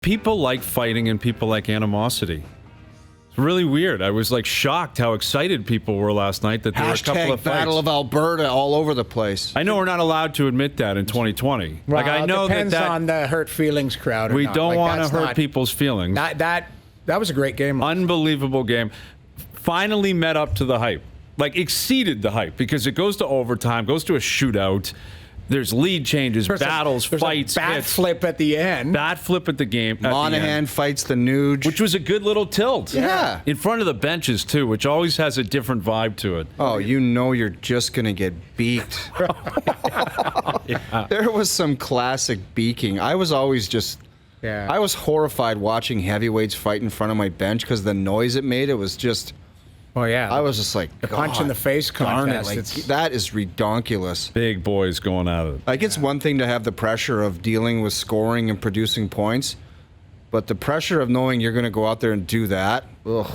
People like fighting and people like animosity. It's really weird. I was like shocked how excited people were last night that there were a couple of fights. Battle of Alberta all over the place. I know we're not allowed to admit that in 2020. Well, like I know it depends that on the hurt feelings crowd. Or we not. don't like, want to hurt not, people's feelings. That was a great game. Unbelievable game. Finally met up to the hype. Like exceeded the hype because it goes to overtime, goes to a shootout. There's lead changes, battles, fights, a bat hits. flip at the end. Bat flip at the game. Monahan fights the Nuge. Which was a good little tilt. Yeah. In front of the benches, too, which always has a different vibe to it. Oh, you know you're just going to get beaked. Yeah. There was some classic beaking. I was always just... Yeah. I was horrified watching heavyweights fight in front of my bench because the noise it made, it was just... Oh, yeah. I was just like, the punch in the face contest. Like, that is redonkulous. Big boys going at it. Like, it's one thing to have the pressure of dealing with scoring and producing points, but the pressure of knowing you're going to go out there and do that, ugh.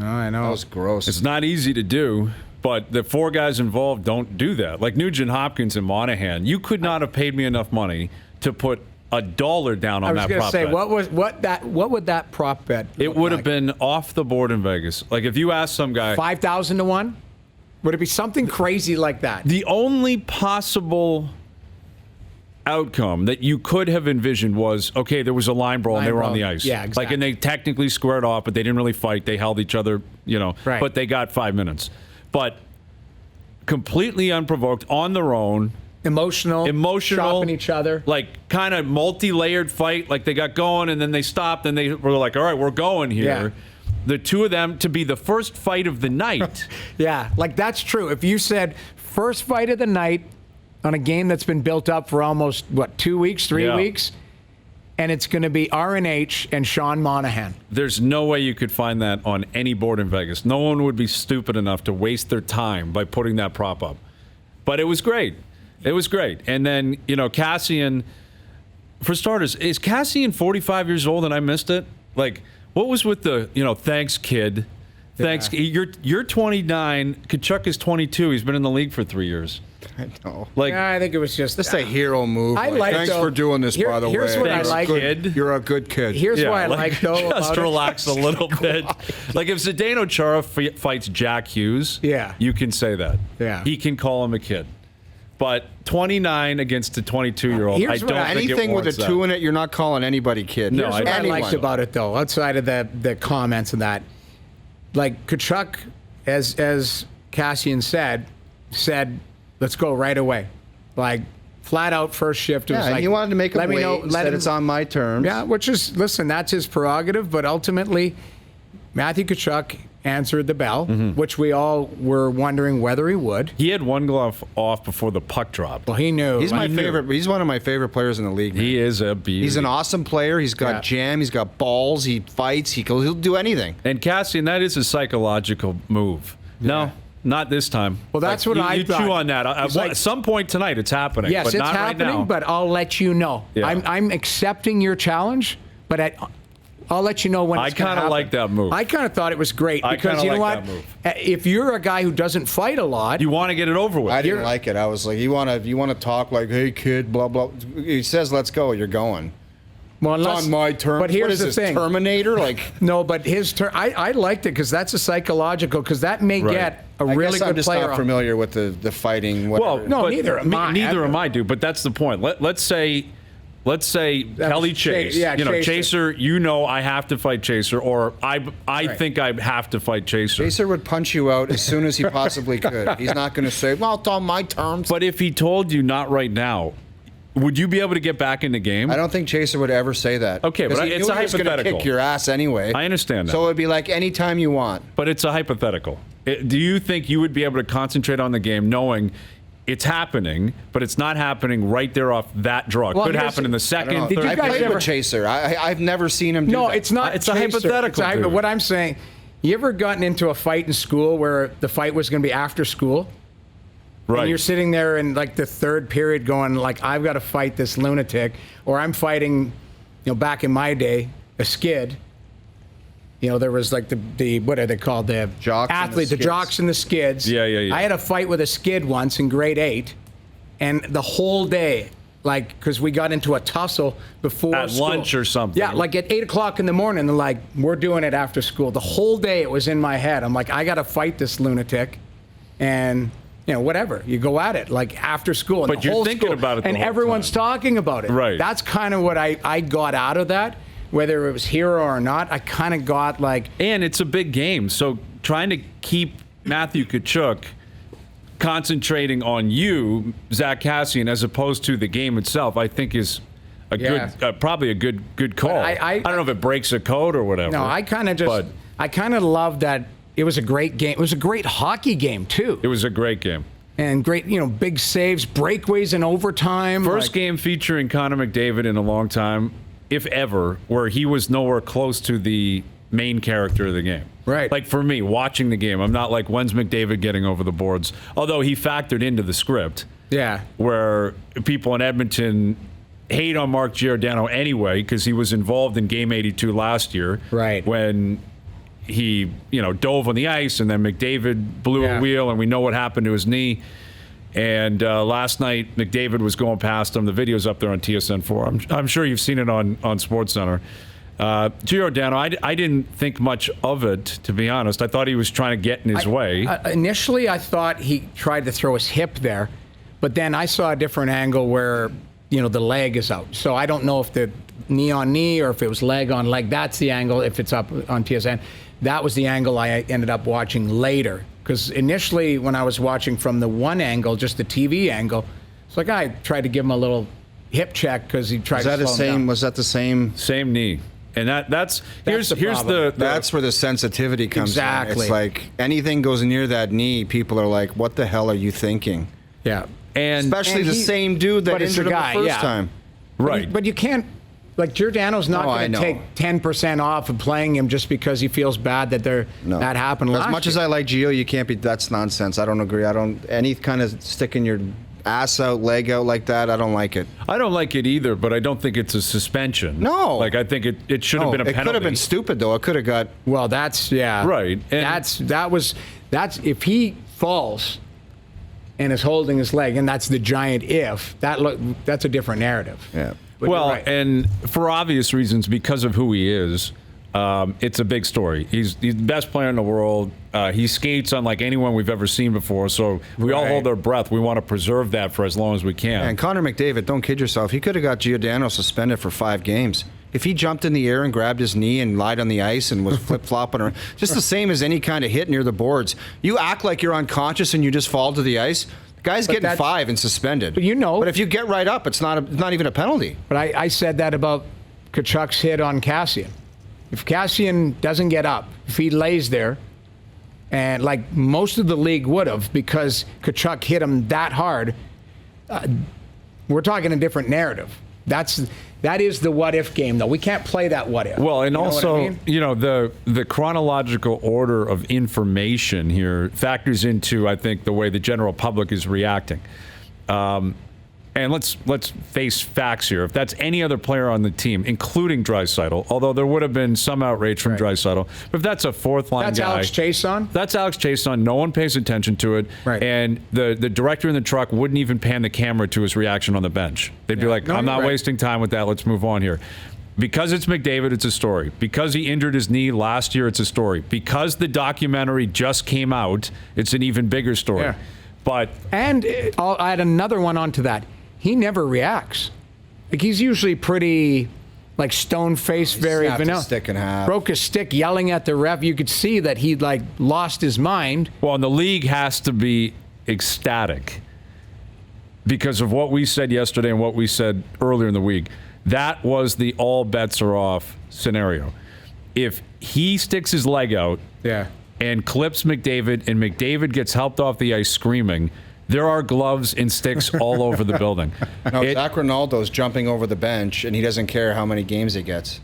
Oh, I know. That was gross. It's not easy to do, but the four guys involved don't do that. Like Nugent Hopkins and Monahan, you could not have paid me enough money to put $1 down on that prop bet. I was going to say, what would that prop bet It would have been off the board in Vegas. Like if you asked some guy 5,000 to 1? Would it be something crazy like that? The only possible outcome that you could have envisioned was, okay, there was a line brawl and they were on the ice. Yeah, exactly. Like, and they technically squared off, but they didn't really fight. They held each other, Right. But they got 5 minutes. But completely unprovoked, on their own. Emotional, chopping each other. Like kind of multi-layered fight. Like they got going and then they stopped and they were like, all right, we're going here. Yeah. The two of them to be the first fight of the night. Yeah, like that's true. If you said first fight of the night on a game that's been built up for almost, 2 weeks, 3 weeks, and it's going to be RNH and Sean Monahan. There's no way you could find that on any board in Vegas. No one would be stupid enough to waste their time by putting that prop up. But it was great. It was great. And then, Kassian, for starters, is Kassian 45 years old and I missed it? Like, what was with the, thanks, kid. Thanks. Yeah. You're 29. Tkachuk is 22. He's been in the league for 3 years. I know. Like, I think it was just a hero move. Thanks for doing this, by the way. Here's what I like. Kid. You're a good kid. Here's what I like, though. Just relax a little bit. Like, if Zdeno Chara fights Jack Hughes, you can say that. Yeah. He can call him a kid. But 29 against a 22-year-old, I don't think it warrants anything with a 2 in it, you're not calling anybody kid. Here's what I liked about it, though, outside of the comments and that. Like, Tkachuk, as Kassian said, let's go right away. Like, flat out first shift. It was like, he wanted to make him wait, said it's on my terms. Yeah, which is, listen, that's his prerogative, but ultimately, Matthew Tkachuk answered the bell, which we all were wondering whether he would. He had one glove off before the puck dropped. Well, he knew. He's my favorite. He's one of my favorite players in the league. Man. He is a beauty. He's an awesome player. He's got jam. He's got balls. He fights. He'll do anything. And Kassian, that is a psychological move. No, not this time. Well, that's what I thought. You chew on that. At some point tonight, it's happening. Yes, but it's not happening, right now. but I'll let you know. Yeah. I'm accepting your challenge, but I'll let you know when it's going to happen. I kind of like that move. I kind of thought it was great because, you know what? If you're a guy who doesn't fight a lot, you want to get it over with. I didn't like it. I was like, you want to talk like, hey, kid, blah, blah. He says, let's go. You're going. Well, it's on my terms. But here's the thing. Terminator? Like, no, but his turn. I liked it because that's a psychological, because that may get a really good I'm just player. Not familiar with the fighting. Whatever. Well, no, neither am I. Neither am I, dude. But that's the point. Let's say Kelly Chase. Chaser. I have to fight Chaser, or I think I have to fight Chaser. Chaser would punch you out as soon as he possibly could. He's not going to say, "Well, it's on my terms." But if he told you not right now, would you be able to get back in the game? I don't think Chaser would ever say that. Okay, but it's a hypothetical. He's going to kick your ass anyway. I understand that. So it would be like anytime you want. But it's a hypothetical. Do you think you would be able to concentrate on the game knowing it's happening, but it's not happening right there off that draw? It could happen in the second, third. I played with Chaser. I've never seen him do that. No, it's not. It's a hypothetical. What I'm saying, you ever gotten into a fight in school where the fight was going to be after school? Right. And you're sitting there in like the third period going like, I've got to fight this lunatic, or I'm fighting, back in my day, a skid. There was like the what are they called? The athletes, the jocks and the skids. Yeah. I had a fight with a skid once in grade 8, and the whole day like, because we got into a tussle before At school. lunch or something. Yeah, like at 8 o'clock in the morning, they're like, we're doing it after school. The whole day it was in my head. I'm like, I got to fight this lunatic. And, whatever. You go at it, like after school. And But the you're whole thinking school, about it the and whole everyone's time. talking about it. Right. That's kind of what I got out of that. Whether it was hero or not, I kind of got like... And it's a big game, so trying to keep Matthew Tkachuk concentrating on you, Zach Kassian, as opposed to the game itself, I think is a good, probably a good call. I don't know if it breaks a code or whatever. No, I kind of love that it was a great game. It was a great hockey game, too. It was a great game. And great, big saves, breakaways in overtime. First game featuring Connor McDavid in a long time, if ever, where he was nowhere close to the main character of the game. Right. Like for me, watching the game, I'm not like, when's McDavid getting over the boards? Although he factored into the script. Yeah. Where people in Edmonton hate on Mark Giordano anyway because he was involved in Game 82 last year. Right. When he, dove on the ice and then McDavid blew a wheel and we know what happened to his knee. And last night, McDavid was going past him. The video's up there on TSN4. I'm sure you've seen it on SportsCenter. Giordano, I didn't think much of it, to be honest. I thought he was trying to get in his way. Initially, I thought he tried to throw his hip there, but then I saw a different angle where, the leg is out. So I don't know if the knee on knee or if it was leg on leg. That's the angle, if it's up on TSN. That was the angle I ended up watching later. Because initially, when I was watching from the one angle, just the TV angle, it's like I tried to give him a little hip check because he tried to slow him down. Was that the same? Same knee. And that's here's problem. That's where the sensitivity comes in. Exactly. It's like anything goes near that knee, people are like, what the hell are you thinking? Yeah. And Especially the same dude that injured him the first time. Right. But you can't, like, Giordano's not going to take 10% off of playing him just because he feels bad that that happened last year. As much as I like Gio, you can't be, that's nonsense. I don't agree. Any kind of sticking your ass out, leg out like that, I don't like it. I don't like it either, but I don't think it's a suspension. No. Like, I think it should have been a penalty. It could have been stupid, though. It could have got... Well, that's, Right. And that's if he falls and is holding his leg, and that's the giant if, that's a different narrative. Yeah. But well, you're right. and for obvious reasons, because of who he is, it's a big story. He's the best player in the world. He skates unlike anyone we've ever seen before. So we all hold our breath. We want to preserve that for as long as we can. And Connor McDavid, don't kid yourself. He could have got Giordano suspended for 5 games. If he jumped in the air and grabbed his knee and lied on the ice and was flip-flopping around, just the same as any kind of hit near the boards. You act like you're unconscious and you just fall to the ice. The guy's getting 5 and suspended. But But if you get right up, it's not even a penalty. But I said that about Tkachuk's hit on Kassian. If Kassian doesn't get up, if he lays there, and like most of the league would have, because Tkachuk hit him that hard, we're talking a different narrative. That is the what if game, though. We can't play that what if. Well, and also, what I mean? the chronological order of information here factors into, I think, the way the general public is reacting. And let's face facts here. If that's any other player on the team, including Draisaitl, although there would have been some outrage from Draisaitl, but if that's a fourth-line guy... That's Alex Chason? That's Alex Chason. No one pays attention to it. Right. And the director in the truck wouldn't even pan the camera to his reaction on the bench. They'd be like, I'm not wasting time with that. Let's move on here. Because it's McDavid, it's a story. Because he injured his knee last year, it's a story. Because the documentary just came out, it's an even bigger story. Yeah. But... And I'll add another one onto that. He never reacts. Like, he's usually pretty, like, stone-faced, very snapped his vanilla. stick in half. Broke his stick yelling at the ref. You could see that he'd, like, lost his mind. Well, and the league has to be ecstatic because of what we said yesterday and what we said earlier in the week. That was the all bets are off scenario. If he sticks his leg out and clips McDavid and McDavid gets helped off the ice screaming, there are gloves and sticks all over the building. No, Zach Ronaldo's jumping over the bench, and he doesn't care how many games he gets.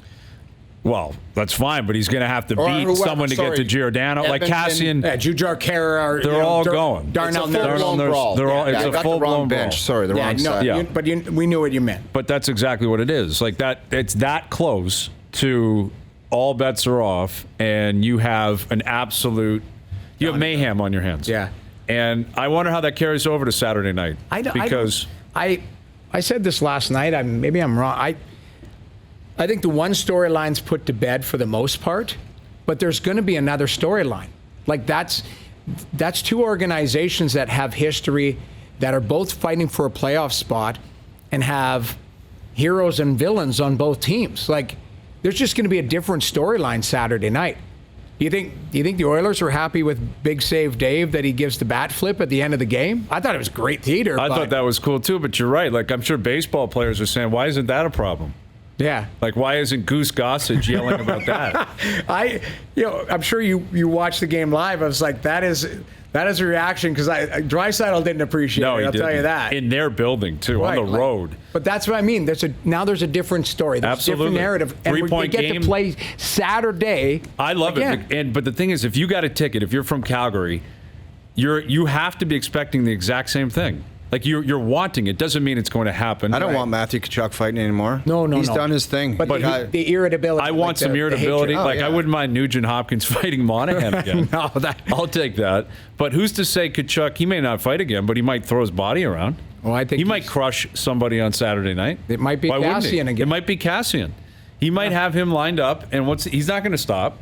Well, that's fine, but he's going to have to beat whoever, someone to get to Giordano. Like Kassian, Jujhar Khaira. they're all going. Darnell It's a full-blown brawl. They're all, I it's a got the full-blown wrong brawl. bench. Sorry, the wrong side. Yeah. But we knew what you meant. But that's exactly what it is. Like that, it's that close to all bets are off, and you have an absolute, you have mayhem on your hands. Yeah. And I wonder how that carries over to Saturday night. I I said this last night. Maybe I'm wrong. I think the one storyline's put to bed for the most part, but there's going to be another storyline. Like that's two organizations that have history, that are both fighting for a playoff spot, and have heroes and villains on both teams. Like, there's just going to be a different storyline Saturday night. Do you think the Oilers were happy with Big Save Dave that he gives the bat flip at the end of the game? I thought it was great theater. I thought that was cool too, but you're right. Like, I'm sure baseball players are saying, why isn't that a problem? Yeah. Like, why isn't Goose Gossage yelling about that? I'm sure you watched the game live. I was like, that is a reaction, because Draisaitl didn't appreciate it. I'll tell you that. In their building too, right, on the road. But that's what I mean. Now there's a different story. There's Absolutely. a different narrative. And Three-point they get game. to play Saturday. I love it. But the thing is, if you got a ticket, if you're from Calgary, you have to be expecting the exact same thing. Like, you're wanting it. Doesn't mean it's going to happen. I don't want Matthew Tkachuk fighting anymore. No. He's done his thing. But the irritability. I want some irritability. I wouldn't mind Nugent Hopkins fighting Monahan again. No, I'll take that. But who's to say Tkachuk, he may not fight again, but he might throw his body around. Well, I think he might crush somebody on Saturday night. It might be Kassian again. It might be Kassian. He might have him lined up, and he's not going to stop.